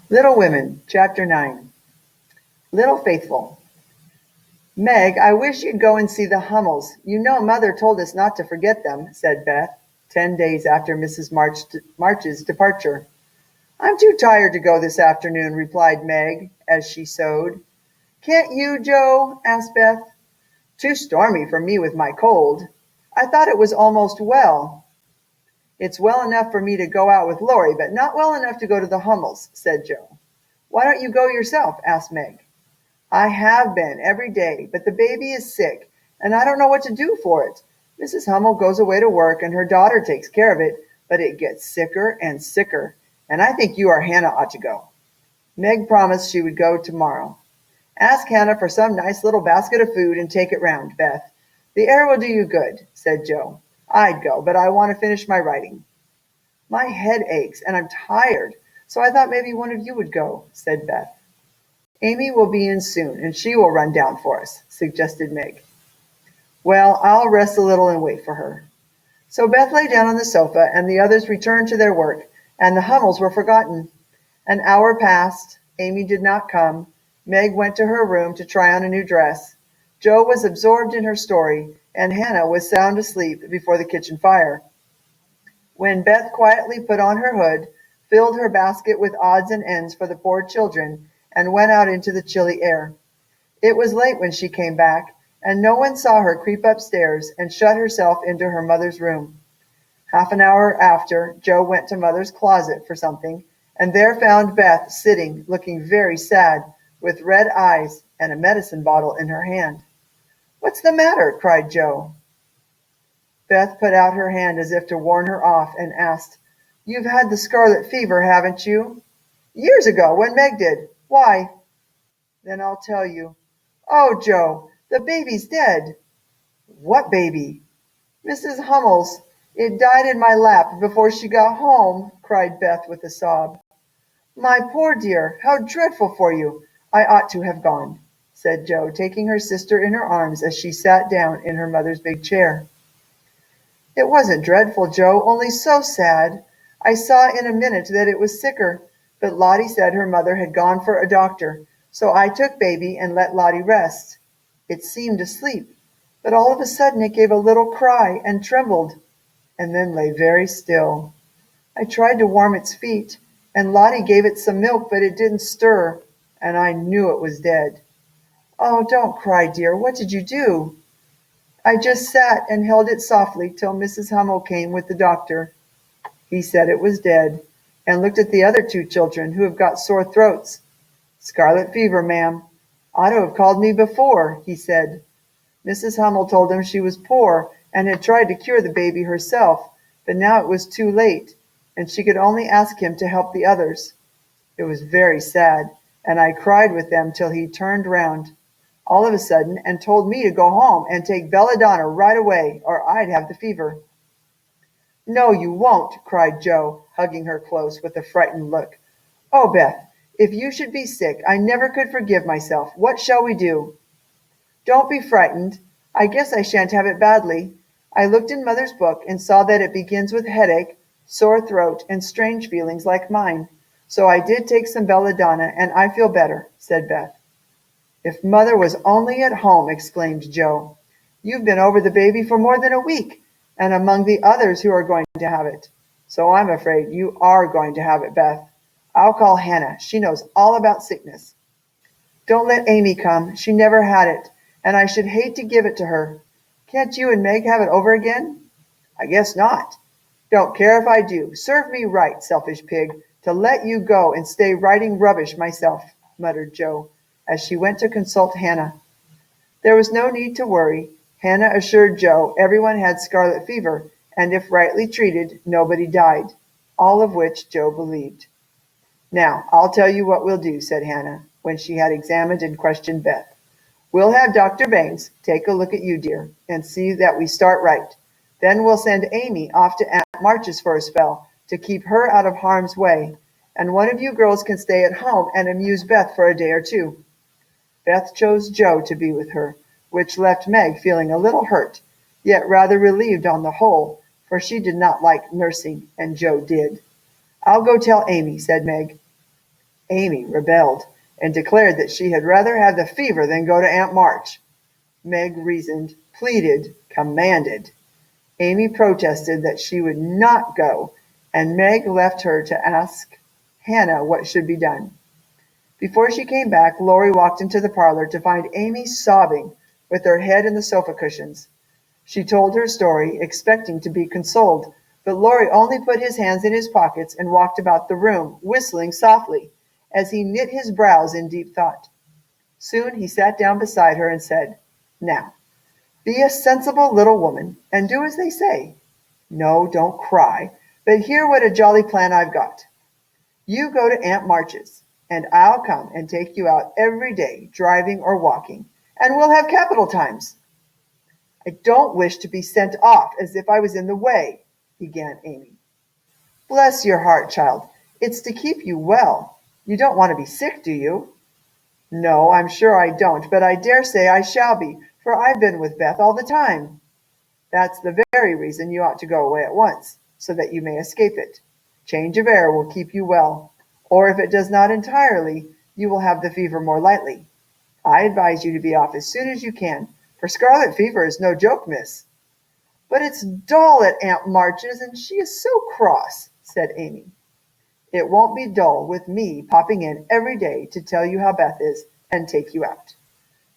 Little Women, Chapter 9. Little Faithful. Meg, I wish you'd go and see the Hummels. You know Mother told us not to forget them, said Beth, 10 days after Mrs. March's departure. I'm too tired to go this afternoon, replied Meg, as she sewed. Can't you, Joe? Asked Beth. Too stormy for me with my cold. I thought it was almost well. It's well enough for me to go out with Laurie, but not well enough to go to the Hummels, said Joe. Why don't you go yourself? Asked Meg. I have been every day, but the baby is sick, and I don't know what to do for it. Mrs. Hummel goes away to work, and her daughter takes care of it, but it gets sicker and sicker, and I think you or Hannah ought to go. Meg promised she would go tomorrow. Ask Hannah for some nice little basket of food and take it round, Beth. The air will do you good, said Joe. I'd go, but I want to finish my writing. My head aches, and I'm tired, so I thought maybe one of you would go, said Beth. Amy will be in soon, and she will run down for us, suggested Meg. Well, I'll rest a little and wait for her. So Beth lay down on the sofa, and the others returned to their work, and the Hummels were forgotten. An hour passed. Amy did not come. Meg went to her room to try on a new dress. Jo was absorbed in her story, and Hannah was sound asleep before the kitchen fire. When Beth quietly put on her hood, filled her basket with odds and ends for the poor children, and went out into the chilly air. It was late when she came back, and no one saw her creep upstairs and shut herself into her mother's room. Half an hour after, Jo went to Mother's closet for something, and there found Beth sitting, looking very sad, with red eyes and a medicine bottle in her hand. What's the matter? Cried Jo. Beth put out her hand as if to warn her off and asked, You've had the scarlet fever, haven't you? Years ago, when Meg did. Why? Then I'll tell you. Oh, Jo, the baby's dead. What baby? Mrs. Hummel's. It died in my lap before she got home, cried Beth with a sob. My poor dear, how dreadful for you. I ought to have gone, said Jo, taking her sister in her arms as she sat down in her mother's big chair. It wasn't dreadful, Jo, only so sad. I saw in a minute that it was sicker, but Lottie said her mother had gone for a doctor, so I took baby and let Lottie rest. It seemed asleep, but all of a sudden it gave a little cry and trembled, and then lay very still. I tried to warm its feet, and Lottie gave it some milk, but it didn't stir, and I knew it was dead. Oh, don't cry, dear. What did you do? I just sat and held it softly till Mrs. Hummel came with the doctor. He said it was dead, and looked at the other two children who have got sore throats. Scarlet fever, ma'am. Ought to have called me before, he said. Mrs. Hummel told him she was poor and had tried to cure the baby herself, but now it was too late, and she could only ask him to help the others. It was very sad, and I cried with them till he turned round, all of a sudden, and told me to go home and take belladonna right away, or I'd have the fever. No, you won't, cried Jo, hugging her close with a frightened look. Oh, Beth, if you should be sick, I never could forgive myself. What shall we do? Don't be frightened. I guess I shan't have it badly. I looked in Mother's book and saw that it begins with headache, sore throat, and strange feelings like mine. So I did take some belladonna, and I feel better, said Beth. If Mother was only at home, exclaimed Jo. You've been over the baby for more than a week, and among the others who are going to have it. So I'm afraid you are going to have it, Beth. I'll call Hannah. She knows all about sickness. Don't let Amy come. She never had it, and I should hate to give it to her. Can't you and Meg have it over again? I guess not. Don't care if I do. Serve me right, selfish pig, to let you go and stay writing rubbish myself, muttered Jo, as she went to consult Hannah. There was no need to worry. Hannah assured Jo everyone had scarlet fever, and if rightly treated, nobody died, all of which Jo believed. Now, I'll tell you what we'll do, said Hannah, when she had examined and questioned Beth. We'll have Dr. Bangs take a look at you, dear, and see that we start right. Then we'll send Amy off to Aunt March's for a spell to keep her out of harm's way, and one of you girls can stay at home and amuse Beth for a day or two. Beth chose Jo to be with her, which left Meg feeling a little hurt, yet rather relieved on the whole, for she did not like nursing, and Jo did. I'll go tell Amy, said Meg. Amy rebelled and declared that she had rather have the fever than go to Aunt March. Meg reasoned, pleaded, commanded. Amy protested that she would not go, and Meg left her to ask Hannah what should be done. Before she came back, Laurie walked into the parlor to find Amy sobbing with her head in the sofa cushions. She told her story, expecting to be consoled, but Laurie only put his hands in his pockets and walked about the room, whistling softly, as he knit his brows in deep thought. Soon he sat down beside her and said, "Now, be a sensible little woman, and do as they say. No, don't cry, but hear what a jolly plan I've got. You go to Aunt March's, and I'll come and take you out every day, driving or walking, and we'll have capital times." "I don't wish to be sent off as if I was in the way," began Amy. "Bless your heart, child, it's to keep you well. You don't want to be sick, do you?" "No, I'm sure I don't, but I dare say I shall be, for I've been with Beth all the time." "That's the very reason you ought to go away at once, so that you may escape it. Change of air will keep you well, or if it does not entirely, you will have the fever more lightly. I advise you to be off as soon as you can, for scarlet fever is no joke, miss." "But it's dull at Aunt March's, and she is so cross," said Amy. "It won't be dull with me popping in every day to tell you how Beth is and take you out.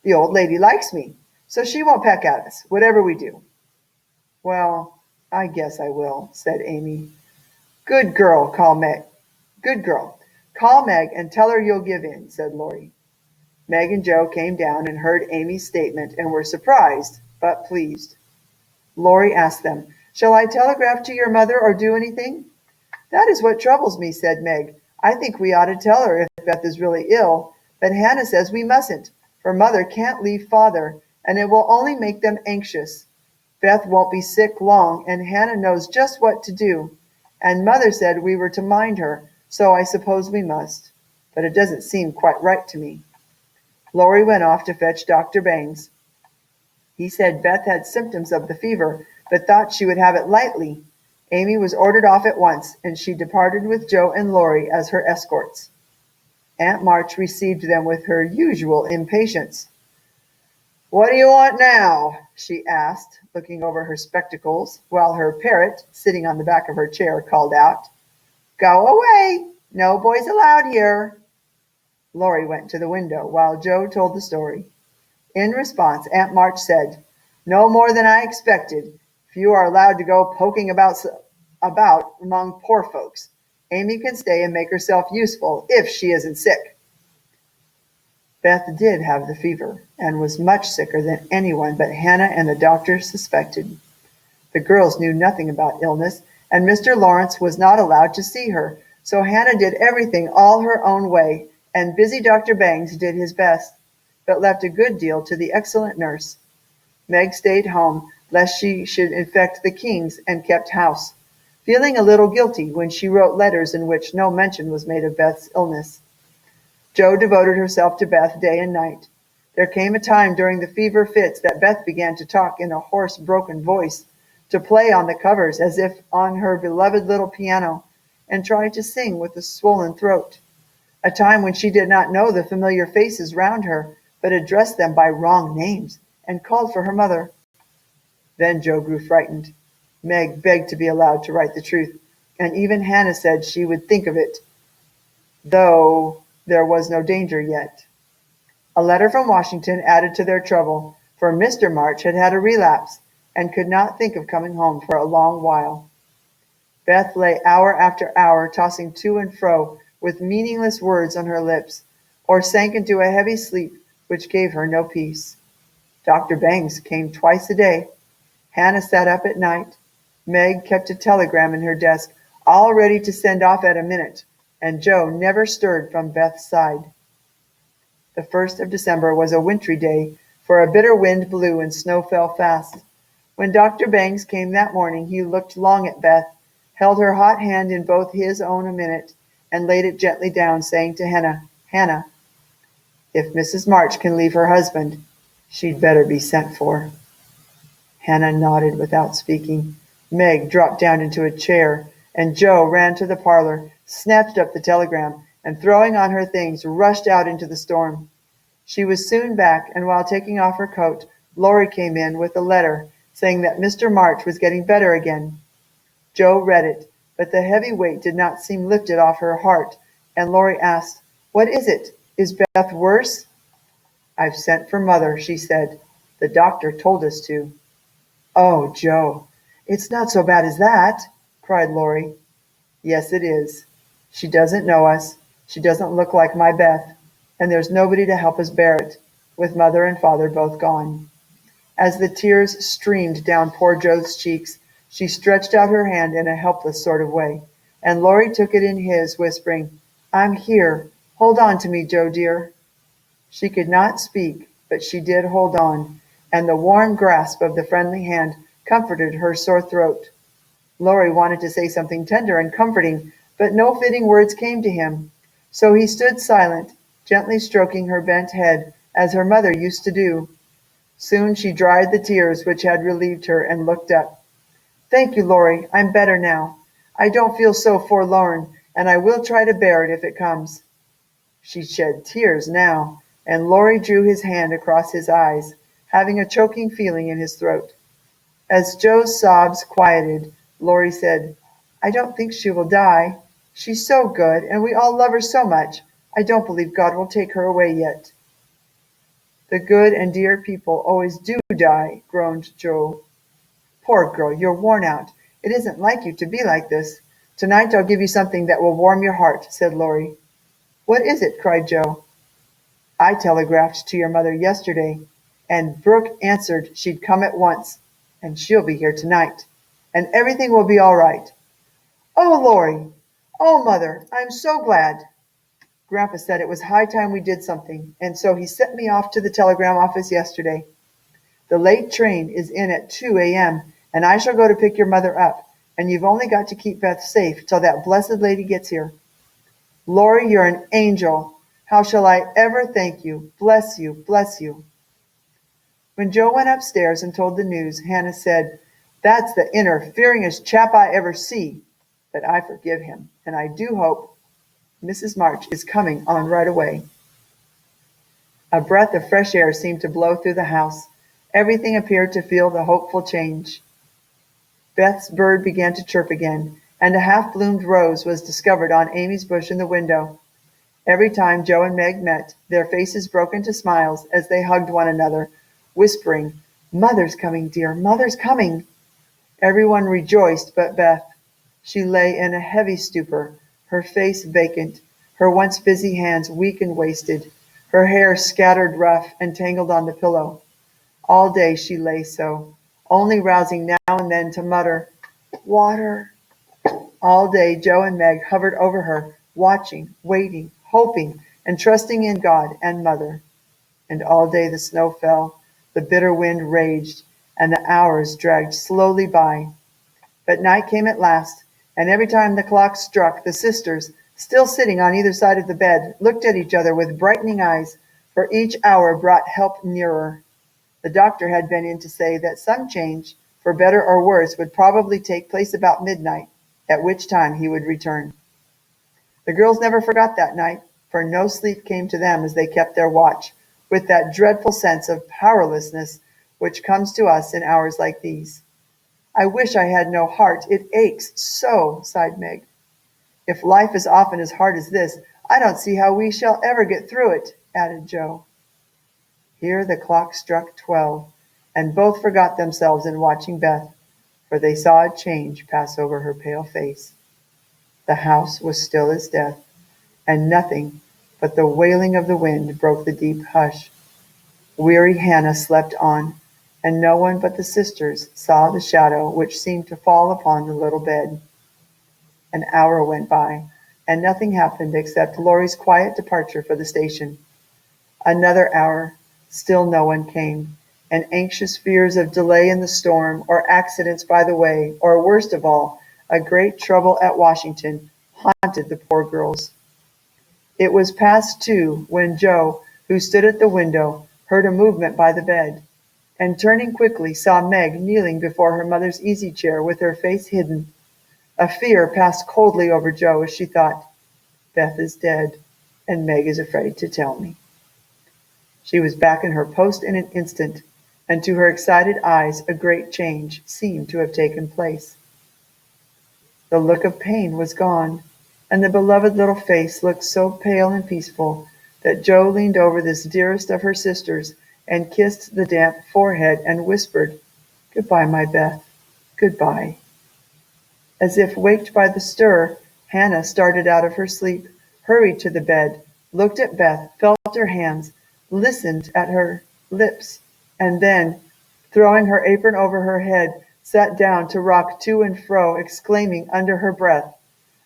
The old lady likes me, so she won't peck at us, whatever we do." "Well, I guess I will," said Amy. Good girl, call Meg. Good girl. Call Meg and tell her you'll give in," said Laurie. Meg and Joe came down and heard Amy's statement and were surprised, but pleased. Laurie asked them, "Shall I telegraph to your mother or do anything?" "That is what troubles me," said Meg. "I think we ought to tell her if Beth is really ill, but Hannah says we mustn't, for Mother can't leave Father, and it will only make them anxious. Beth won't be sick long, and Hannah knows just what to do, and Mother said we were to mind her, so I suppose we must, but it doesn't seem quite right to me." Laurie went off to fetch Dr. Bangs. He said Beth had symptoms of the fever, but thought she would have it lightly. Amy was ordered off at once, and she departed with Joe and Laurie as her escorts. Aunt March received them with her usual impatience. "What do you want now?" she asked, looking over her spectacles, while her parrot, sitting on the back of her chair, called out, "Go away! No boys allowed here." Laurie went to the window, while Joe told the story. In response, Aunt March said, "No more than I expected, if you are allowed to go poking about among poor folks. Amy can stay and make herself useful if she isn't sick." Beth did have the fever, and was much sicker than anyone but Hannah and the doctor suspected. The girls knew nothing about illness, and Mr. Lawrence was not allowed to see her, so Hannah did everything all her own way, and busy Dr. Bangs did his best, but left a good deal to the excellent nurse. Meg stayed home, lest she should infect the Kings, and kept house, feeling a little guilty when she wrote letters in which no mention was made of Beth's illness. Joe devoted herself to Beth day and night. There came a time during the fever fits that Beth began to talk in a hoarse, broken voice, to play on the covers as if on her beloved little piano, and try to sing with a swollen throat. A time when she did not know the familiar faces round her, but addressed them by wrong names, and called for her mother. Then Joe grew frightened. Meg begged to be allowed to write the truth, and even Hannah said she would think of it, though there was no danger yet. A letter from Washington added to their trouble, for Mr. March had had a relapse, and could not think of coming home for a long while. Beth lay hour after hour tossing to and fro, with meaningless words on her lips, or sank into a heavy sleep which gave her no peace. Dr. Bangs came twice a day. Hannah sat up at night. Meg kept a telegram in her desk, all ready to send off at a minute, and Joe never stirred from Beth's side. The 1st of December was a wintry day, for a bitter wind blew and snow fell fast. When Dr. Bangs came that morning, he looked long at Beth, held her hot hand in both his own a minute, and laid it gently down, saying to Hannah, "If Mrs. March can leave her husband, she'd better be sent for." Hannah nodded without speaking. Meg dropped down into a chair, and Joe ran to the parlor, snatched up the telegram, and throwing on her things, rushed out into the storm. She was soon back, and while taking off her coat, Laurie came in with a letter saying that Mr. March was getting better again. Joe read it, but the heavy weight did not seem lifted off her heart, and Laurie asked, "What is it? Is Beth worse?" "I've sent for Mother," she said. "The doctor told us to." "Oh, Joe, it's not so bad as that," cried Laurie. "Yes, it is. She doesn't know us. She doesn't look like my Beth, and there's nobody to help us bear it, with Mother and Father both gone." As the tears streamed down poor Joe's cheeks, she stretched out her hand in a helpless sort of way, and Laurie took it in his, whispering, "I'm here. Hold on to me, Joe dear." She could not speak, but she did hold on, and the warm grasp of the friendly hand comforted her sore throat. Laurie wanted to say something tender and comforting, but no fitting words came to him. So he stood silent, gently stroking her bent head, as her mother used to do. Soon she dried the tears which had relieved her and looked up. "Thank you, Laurie. I'm better now. I don't feel so forlorn, and I will try to bear it if it comes." She shed tears now, and Laurie drew his hand across his eyes, having a choking feeling in his throat. As Joe's sobs quieted, Laurie said, "I don't think she will die. She's so good, and we all love her so much. I don't believe God will take her away yet." "The good and dear people always do die," groaned Joe. "Poor girl, you're worn out. It isn't like you to be like this. Tonight I'll give you something that will warm your heart," said Laurie. "What is it?" cried Joe. "I telegraphed to your mother yesterday, and Brooke answered she'd come at once, and she'll be here tonight, and everything will be all right." "Oh, Laurie! Oh, Mother! I'm so glad. Grandpa said it was high time we did something, and so he sent me off to the telegram office yesterday. The late train is in at 2 a.m., and I shall go to pick your mother up, and you've only got to keep Beth safe till that blessed lady gets here. Laurie, you're an angel. How shall I ever thank you? Bless you, bless you." When Joe went upstairs and told the news, Hannah said, "That's the interferingest chap I ever see, but I forgive him, and I do hope Mrs. March is coming on right away." A breath of fresh air seemed to blow through the house. Everything appeared to feel the hopeful change. Beth's bird began to chirp again, and a half-bloomed rose was discovered on Amy's bush in the window. Every time Joe and Meg met, their faces broke into smiles as they hugged one another, whispering, "Mother's coming, dear, Mother's coming." Everyone rejoiced but Beth. She lay in a heavy stupor, her face vacant, her once busy hands weak and wasted, her hair scattered rough and tangled on the pillow. All day she lay so, only rousing now and then to mutter, "Water." All day Joe and Meg hovered over her, watching, waiting, hoping, and trusting in God and Mother. And all day the snow fell, the bitter wind raged, and the hours dragged slowly by. But night came at last, and every time the clock struck, the sisters, still sitting on either side of the bed, looked at each other with brightening eyes, for each hour brought help nearer. The doctor had been in to say that some change, for better or worse, would probably take place about midnight, at which time he would return. The girls never forgot that night, for no sleep came to them as they kept their watch, with that dreadful sense of powerlessness which comes to us in hours like these. "I wish I had no heart. It aches so," sighed Meg. "If life is often as hard as this, I don't see how we shall ever get through it," added Joe. Here the clock struck 12, and both forgot themselves in watching Beth, for they saw a change pass over her pale face. The house was still as death, and nothing but the wailing of the wind broke the deep hush. Weary Hannah slept on, and no one but the sisters saw the shadow which seemed to fall upon the little bed. An hour went by, and nothing happened except Laurie's quiet departure for the station. Another hour, still no one came, and anxious fears of delay in the storm, or accidents by the way, or worst of all, a great trouble at Washington, haunted the poor girls. It was past 2 when Joe, who stood at the window, heard a movement by the bed, and turning quickly saw Meg kneeling before her mother's easy-chair with her face hidden. A fear passed coldly over Joe as she thought, Beth is dead, and Meg is afraid to tell me." She was back in her post in an instant, and to her excited eyes a great change seemed to have taken place. The look of pain was gone, and the beloved little face looked so pale and peaceful that Joe leaned over this dearest of her sisters and kissed the damp forehead and whispered, "Goodbye, my Beth, goodbye." As if waked by the stir, Hannah started out of her sleep, hurried to the bed, looked at Beth, felt her hands, listened at her lips, and then, throwing her apron over her head, sat down to rock to and fro, exclaiming under her breath,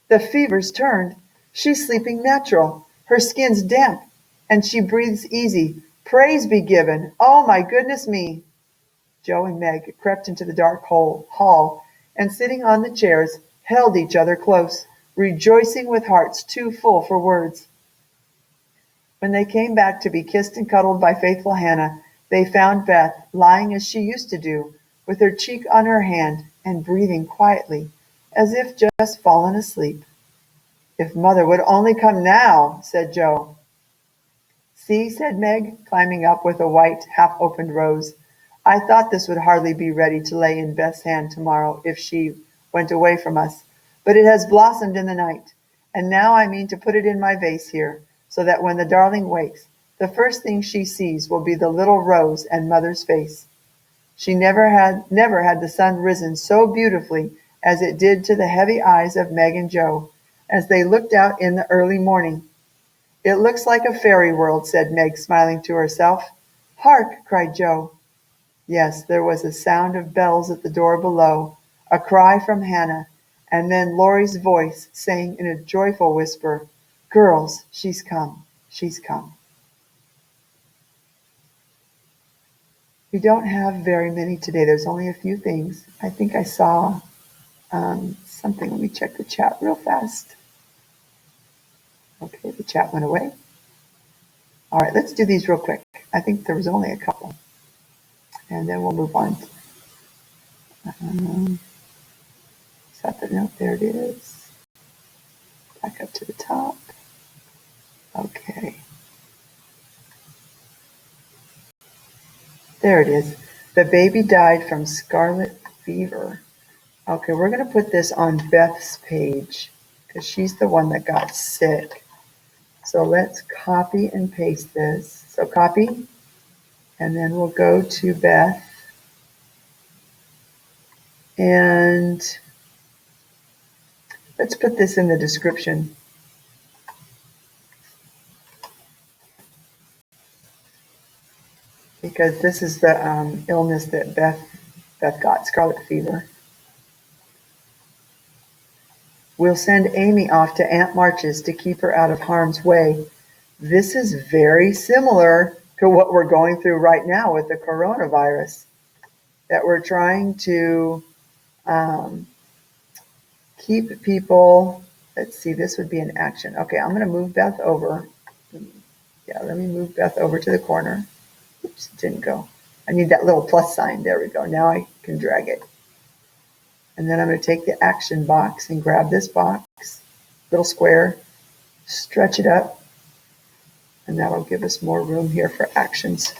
"The fever's turned. She's sleeping natural. Her skin's damp, and she breathes easy. Praise be given. Oh, my goodness me!" Joe and Meg crept into the dark hall, and sitting on the chairs, held each other close, rejoicing with hearts too full for words. When they came back to be kissed and cuddled by faithful Hannah, they found Beth lying as she used to do, with her cheek on her hand and breathing quietly, as if just fallen asleep. "If Mother would only come now," said Joe. "See," said Meg, climbing up with a white, half-opened rose. "I thought this would hardly be ready to lay in Beth's hand tomorrow if she went away from us, but it has blossomed in the night, and now I mean to put it in my vase here, so that when the darling wakes, the first thing she sees will be the little rose and Mother's face." She never had the sun risen so beautifully as it did to the heavy eyes of Meg and Joe, as they looked out in the early morning. "It looks like a fairy world," said Meg, smiling to herself. "Hark!" cried Joe. Yes, there was a sound of bells at the door below, a cry from Hannah, and then Laurie's voice saying in a joyful whisper, "Girls, she's come, she's come." We don't have very many today. There's only a few things. I think I saw something. Let me check the chat real fast. Okay, the chat went away. All right, let's do these real quick. I think there was only a couple. And then we'll move on. Is that the note? There it is. Back up to the top. Okay. There it is. The baby died from scarlet fever. Okay, we're going to put this on Beth's page because she's the one that got sick. So let's copy and paste this. So copy, and then we'll go to Beth. And let's put this in the description. Because this is the illness that Beth got, scarlet fever. "We'll send Amy off to Aunt March's to keep her out of harm's way." This is very similar to what we're going through right now with the coronavirus, that we're trying to keep people. Let's see, this would be an action. Okay, I'm going to move Beth over. Yeah, let me move Beth over to the corner. Oops, it didn't go. I need that little plus sign. There we go. Now I can drag it. And then I'm going to take the action box and grab this box, little square, stretch it up, and that'll give us more room here for actions.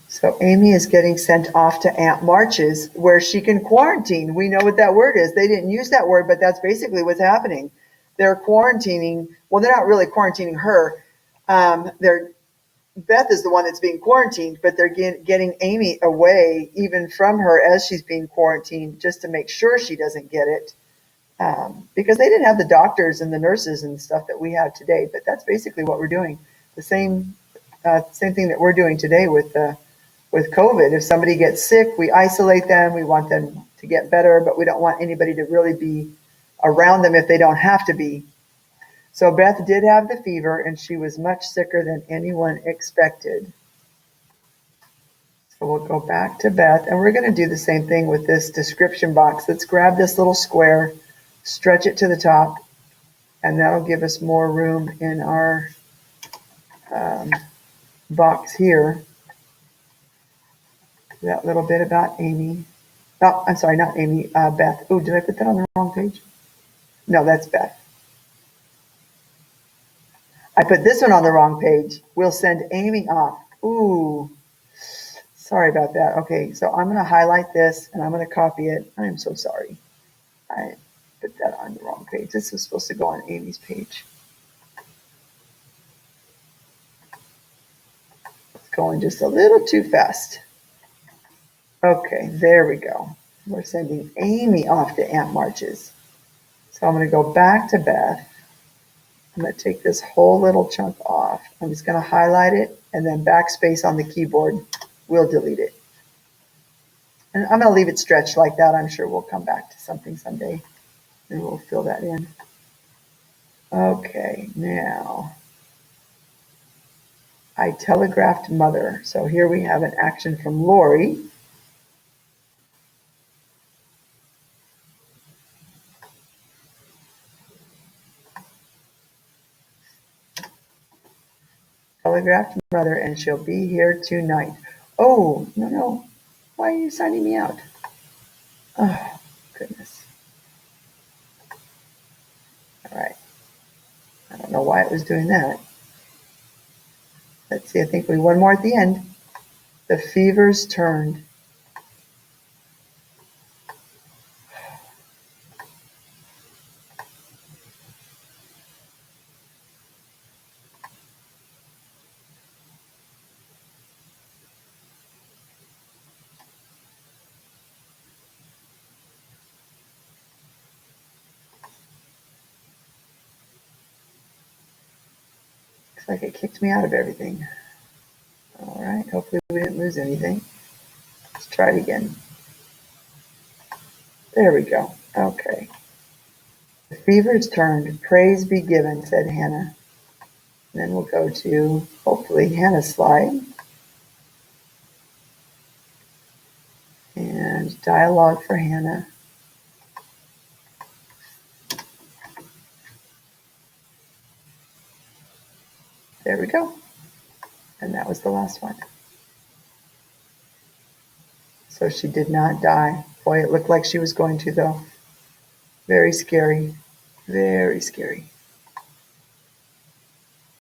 So Amy is getting sent off to Aunt March's where she can quarantine. We know what that word is. They didn't use that word, but that's basically what's happening. They're quarantining. Well, they're not really quarantining her. Beth is the one that's being quarantined, but they're getting Amy away even from her as she's being quarantined just to make sure she doesn't get it. Because they didn't have the doctors and the nurses and stuff that we have today, but that's basically what we're doing. The same thing that we're doing today with COVID. If somebody gets sick, we isolate them. We want them to get better, but we don't want anybody to really be around them if they don't have to be. So Beth did have the fever, and she was much sicker than anyone expected. So we'll go back to Beth, and we're going to do the same thing with this description box. Let's grab this little square, stretch it to the top, and that'll give us more room in our box here. That little bit about Amy. Oh, I'm sorry, not Amy, Beth. Oh, did I put that on the wrong page? No, that's Beth. I put this one on the wrong page. We'll send Amy off. Ooh, sorry about that. Okay, so I'm going to highlight this and I'm going to copy it. I am so sorry. I put that on the wrong page. This is supposed to go on Amy's page. It's going just a little too fast. Okay, there we go. We're sending Amy off to Aunt March's. So I'm going to go back to Beth. I'm going to take this whole little chunk off. I'm just going to highlight it and then backspace on the keyboard. We'll delete it. And I'm going to leave it stretched like that. I'm sure we'll come back to something someday and we'll fill that in. Okay, now I telegraphed mother. So here we have an action from Lori. Telegraphed mother and she'll be here tonight. Oh, no. Why are you signing me out? Oh, goodness. All right. I don't know why it was doing that. Let's see, I think one more at the end. The fever's turned. Looks like it kicked me out of everything. All right, hopefully we didn't lose anything. Let's try it again. There we go. Okay. The fever's turned. Praise be given, said Hannah. And then we'll go to, hopefully, Hannah's slide. And dialogue for Hannah. There we go. And that was the last one. So she did not die. Boy, it looked like she was going to, though. Very scary. Very scary.